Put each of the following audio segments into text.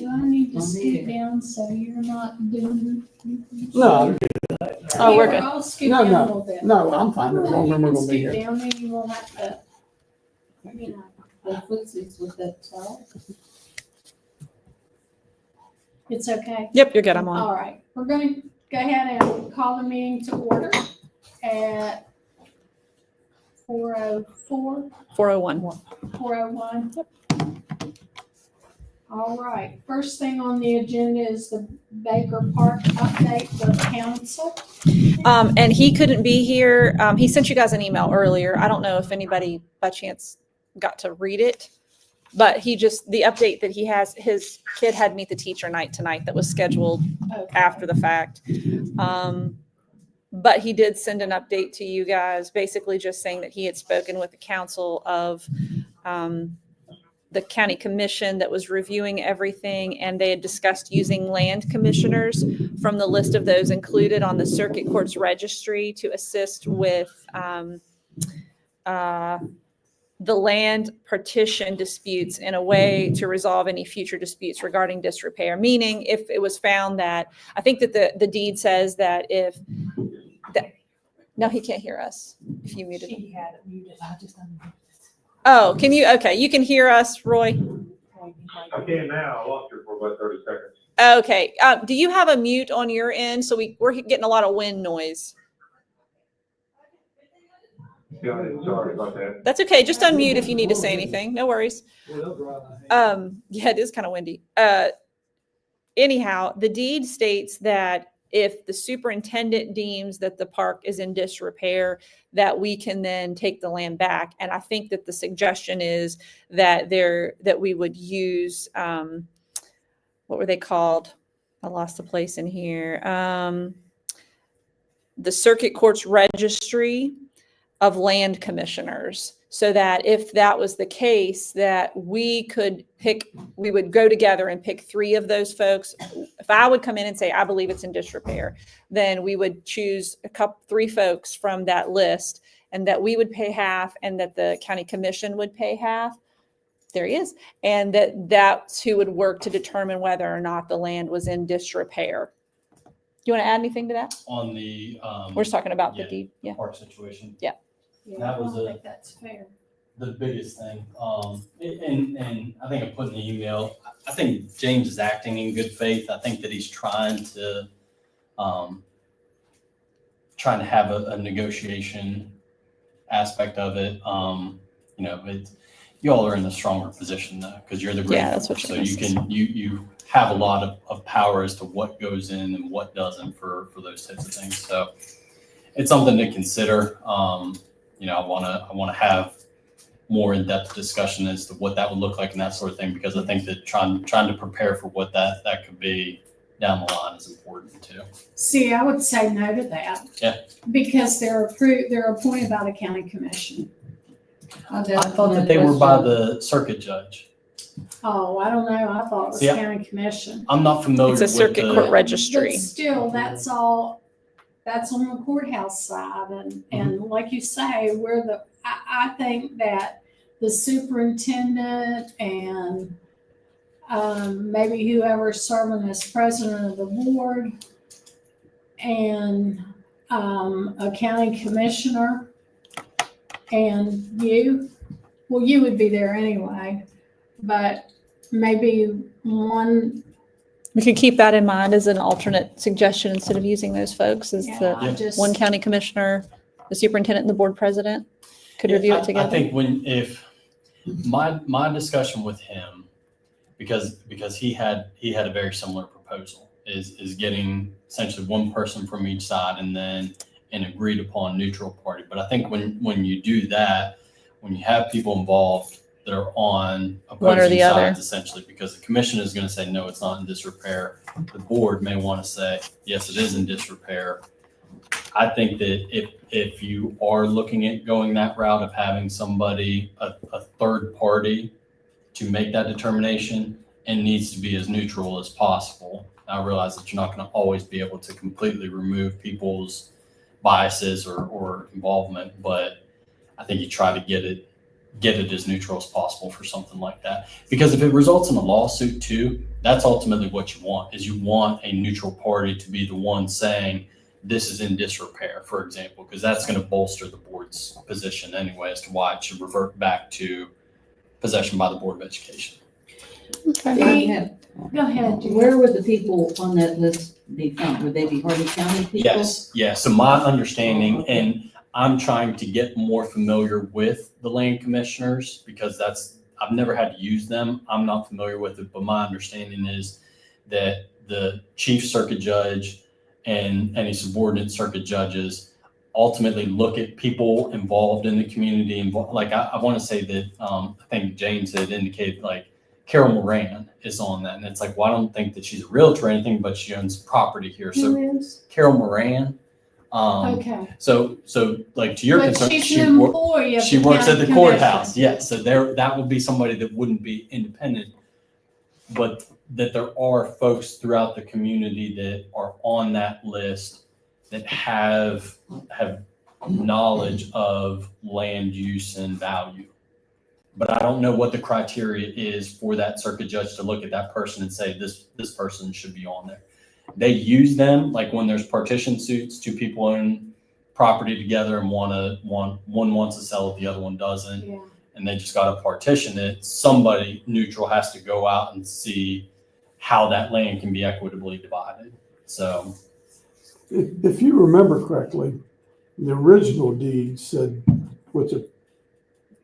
Do I need to scoot down so you're not doing? No, Oh, we're good. I'll scoot No, down no. a little bit. no, I'm fine. As long as we're gonna be Scoot here. down, then you won't have to, you know, the footsies with that towel. It's okay. Yep, you're good. I'm on. All right, we're going to go ahead and call the meeting to order at 4:04, 401. 4:01. All right, first thing on the agenda is the Baker Park update for the council. And he couldn't be here. He sent you guys an email earlier. I don't know if anybody by chance got to read it, but the update that he has, his kid had meet the teacher night tonight that was scheduled Okay. after the fact. But he did send an update to you guys, basically just saying that he had spoken with the council of the county commission that was reviewing everything, and they had discussed using land commissioners from the list of those included on the circuit court's registry to assist with the land partition disputes in a way to resolve any future disputes regarding disrepair. Meaning, if it was found that, I think that the deed says that no, he can't hear us if you muted him. She had it muted. I just unmuted it. Oh, can you? Okay, you can hear us, Roy? I can now. I lost you for about 30 seconds. Okay. Do you have a mute on your end? So we're getting a lot of wind noise. Yeah, sorry about that. That's okay. Just unmute if you need to say anything. No worries. Yeah, it is kind of windy. Anyhow, the deed states that if the superintendent deems that the park is in disrepair, that we can then take the land back. And I think that the suggestion is that we would use, what were they called? I lost the place in here. The circuit court's registry of land commissioners, so that if that was the case, that we would go together and pick 3 of those folks. If I would come in and say, I believe it's in disrepair, then we would choose 3 folks from that list, and that we would pay half and that the county commission would pay half. There he is. And that's who would work to determine whether or not the land was in disrepair. Do you want to add anything to that? On the We're just talking about the yeah. deed. Yeah. park situation. Yeah, That was I don't think that's fair. The biggest thing. And I think I put in the email, I think James is acting in good faith. I think that he's trying to have a negotiation aspect of it. You all are in a stronger position though, because you're the great. Yeah, that's what so you're saying. you have a lot of power as to what goes in and what doesn't for those types of things. So it's something to consider. I want to have more in-depth discussion as to what that would look like and that sort of thing, because I think that trying to prepare for what that could be down the line is important too. See, I would say no to that. Yeah. Because they're appointed by the county commission. I thought that they were by the circuit judge. Oh, I don't know. I thought it was See, county commission. I'm not familiar It's a with circuit the, court registry. But still, that's all, that's on the courthouse side. And like you say, I think that the superintendent and maybe whoever's serving as president of the board and a county commissioner and you would be there anyway, but maybe one. We could keep that in mind as an alternate suggestion instead of using those folks as the one county commissioner, the superintendent, and the board president could review it together. I think if my discussion with him, because he had a very similar proposal, is getting essentially one person from each side and then an agreed upon neutral party. But I think when you do that, when you have people involved that are on One or the opposing other. sides, essentially, because the commission is going to say, no, it's not in disrepair. The board may want to say, yes, it is in disrepair. I think that if you are looking at going that route of having somebody, a third party to make that determination, and needs to be as neutral as possible. I realize that you're not going to always be able to completely remove people's biases or involvement, but I think you try to get it get it as neutral as possible for something like that. Because if it results in a lawsuit too, that's ultimately what you want, is you want a neutral party to be the one saying this is in disrepair, for example, because that's going to bolster the board's position anyway as to why it should revert back to possession by the Board of Education. Okay. Go ahead, Judy. Where would the people on that list be from? Would they be Hardin County people? Yes, yes. So my understanding, and I'm trying to get more familiar with the land commissioners because I've never had to use them. I'm not familiar with it, but my understanding is that the chief circuit judge and any subordinate circuit judges ultimately look at people involved in the community. Like I want to say that I think James had indicated like Carol Moran is on that. And it's like, well, I don't think that she's a realtor or anything, but she owns property here. So Who is? Carol Moran. Okay. So like to your But concern, she's an employee of she the works at the county courthouse. commission. Yes. So that would be somebody that wouldn't be independent, but that there are folks throughout the community that are on that list that have knowledge of land use and value. But I don't know what the criteria is for that circuit judge to look at that person and say, this person should be on there. They use them, like when there's partition suits, two people own property together and one wants to sell it, the other one doesn't. Yeah. And they just got to partition it. Somebody neutral has to go out and see how that land can be equitably divided. So, If you remember correctly, the original deed said, with the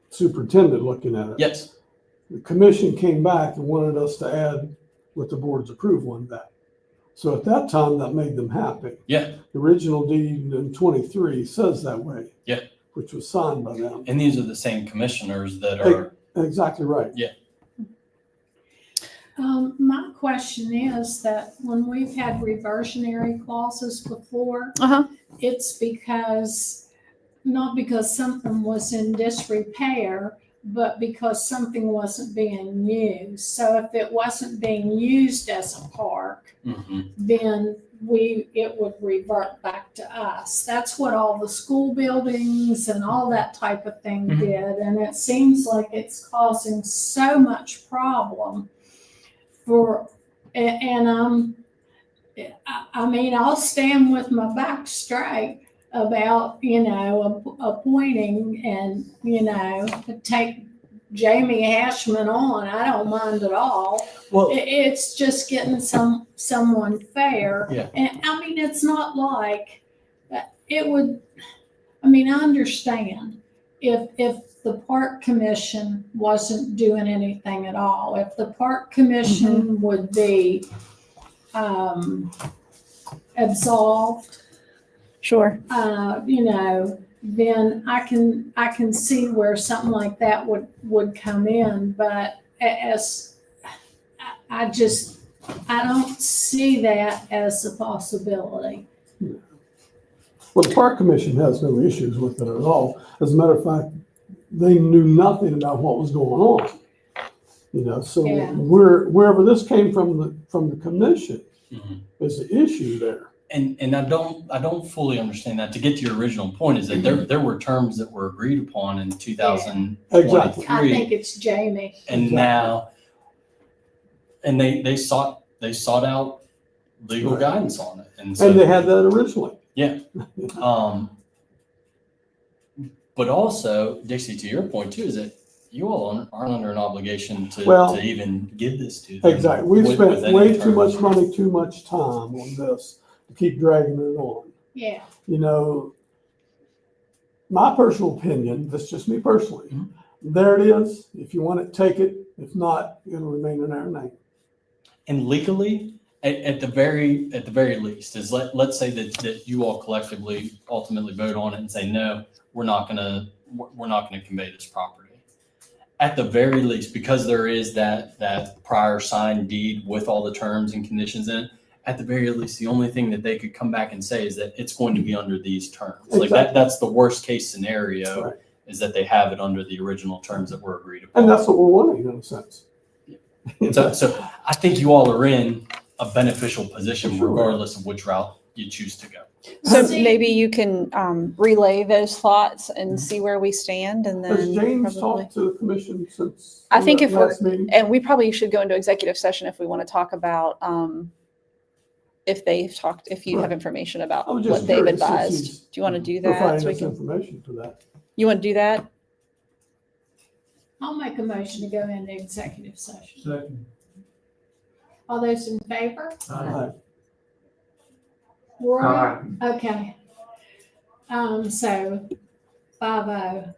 superintendent looking at it. yes, The commission came back and wanted us to add with the board's approval on that. So at that time, that made them happy. yeah. The original deed in 23 says that way. Yeah. Which was signed by them. And these are the same commissioners that are, Exactly right. My question is that when we've had reversionary clauses before, Uh-huh. it's not because something was in disrepair, but because something wasn't being used. So if it wasn't being used as a park, then it would revert back to us. That's what all the school buildings and all that type of thing Mhm. did. And it seems like it's causing so much problem I mean, I'll stand with my back straight about, appointing and, to take Jamie Hashman on. I don't mind at all. well, It's just getting someone fair. Yeah. And I mean, it's not like it would, I understand if the park commission wasn't doing anything at all, if the park commission would be absolved, Sure. then I can see where something like that would come in. But I don't see that as a possibility. Well, the park commission has no issues with it at all. As a matter of fact, they knew nothing about what was going on. So Yeah. wherever this came from the commission mhm. is the issue there. And I don't fully understand that. To get to your original point is that there were terms that were agreed upon in 2023. I think it's Jamie. And Exactly. now, and they sought out legal Right. guidance on it. And so, And they had that originally. but also, Dixie, to your point too, is that you all aren't under an obligation Well, to even give this to them. Exactly. We've with spent any way too terms. much money, too much time on this to keep dragging it on. Yeah. My personal opinion, that's just me personally. Mhm. There it is. If you want it, take it. If not, it'll remain in our name. And legally, at the very least, is let's say that you all collectively ultimately vote on it and say, no, we're not gonna convey this property. At the very least, because there is that prior signed deed with all the terms and conditions in it, at the very least, the only thing that they could come back and say is that it's going to be under these terms. Like Exactly. that's the worst case scenario, Right. is that they have it under the original terms that were agreed upon. And that's what we're wanting in a sense. So I think you all are in a beneficial position Sure. regardless of which route, you choose to go. So See- maybe you can relay those thoughts and see where we stand and Has then James probably. talked to the commission since? I think that if we're, last meeting? and we probably should go into executive session if we want to talk about, if they've talked, if you have Right. information I about was just what they've curious since advised. he's Do you want to do that? providing So we us can, information for that. you want to do that? I'll make a motion to go into executive session. Second. All those in favor? Aye. Roy? Okay. So 5-0.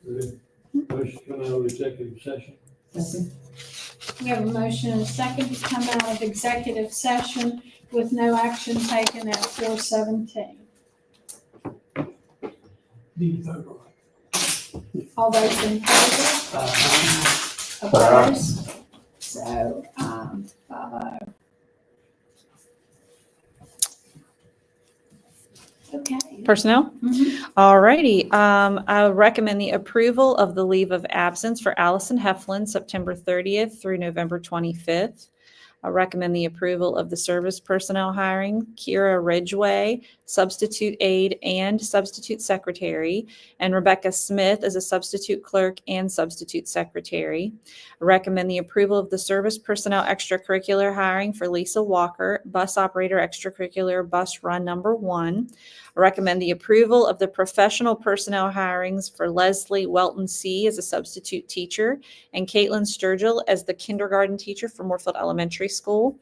Motion to come out of executive session. Second. We have a motion and a second to come out of executive session with no action taken at 4:17. Need to vote on it. All those in favor? Uh, Opposed? So, 5-0. Okay. Personnel? Mhm. All righty. I recommend the approval of the leave of absence for Allison Heflin, September 30th through November 25th. I recommend the approval of the service personnel hiring, Kira Ridgway, substitute aide and substitute secretary, and Rebecca Smith as a substitute clerk and substitute secretary. I recommend the approval of the service personnel extracurricular hiring for Lisa Walker, bus operator extracurricular bus run number 1. I recommend the approval of the professional personnel hirings for Leslie Welton C. as a substitute teacher and Caitlin Sturgill as the kindergarten teacher for Moorfield Elementary School.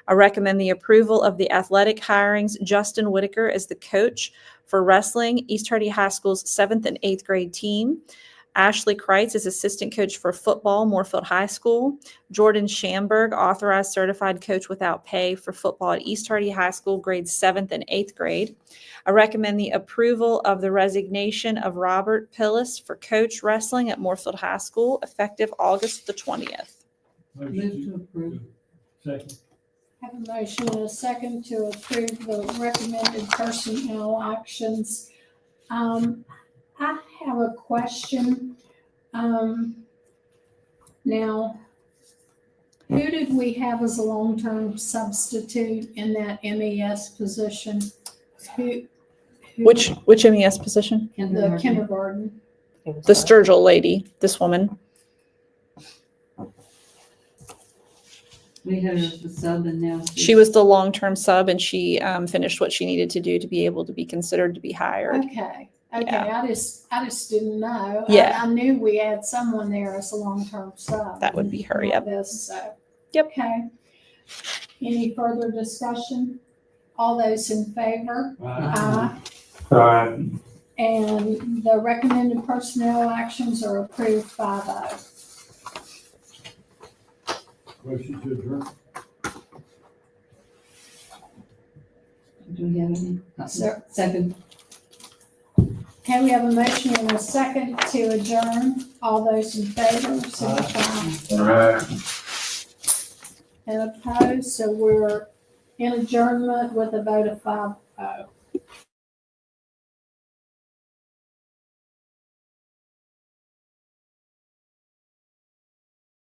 I recommend the approval of the athletic hirings, Justin Whitaker as the coach for wrestling, East Hardy High School's 7th and 8th grade team. Ashley Kreitz is assistant coach for football, Moorfield High School. Jordan Schamberg, authorized certified coach without pay for football at East Hardy High School, grades 7th and 8th grade. I recommend the approval of the resignation of Robert Pillis for coach wrestling at Moorfield High School, effective August the 20th. Move to approve. Second. Have a motion and a second to approve the recommended personnel actions. I have a question. Now, who did we have as a long-term substitute in that MES position? Who? Which MES position? The kindergarten. The Sturgill lady, this woman. We had her as the sub and now. She was the long-term sub and she finished what she needed to do to be able to be considered to be hired. Okay, Yeah. I just didn't know. Yeah. I knew we had someone there as a long-term sub. That would be her, Like yep. this, so. Yep. Okay. Any further discussion? All those in favor? Aye. And the recommended personnel actions are approved 5-0. Motion to adjourn. Do we have any? Sir. Second. Okay, we have a motion and a second to adjourn. All those in favor, signify. And opposed, so we're in adjournment with a vote of 5-0.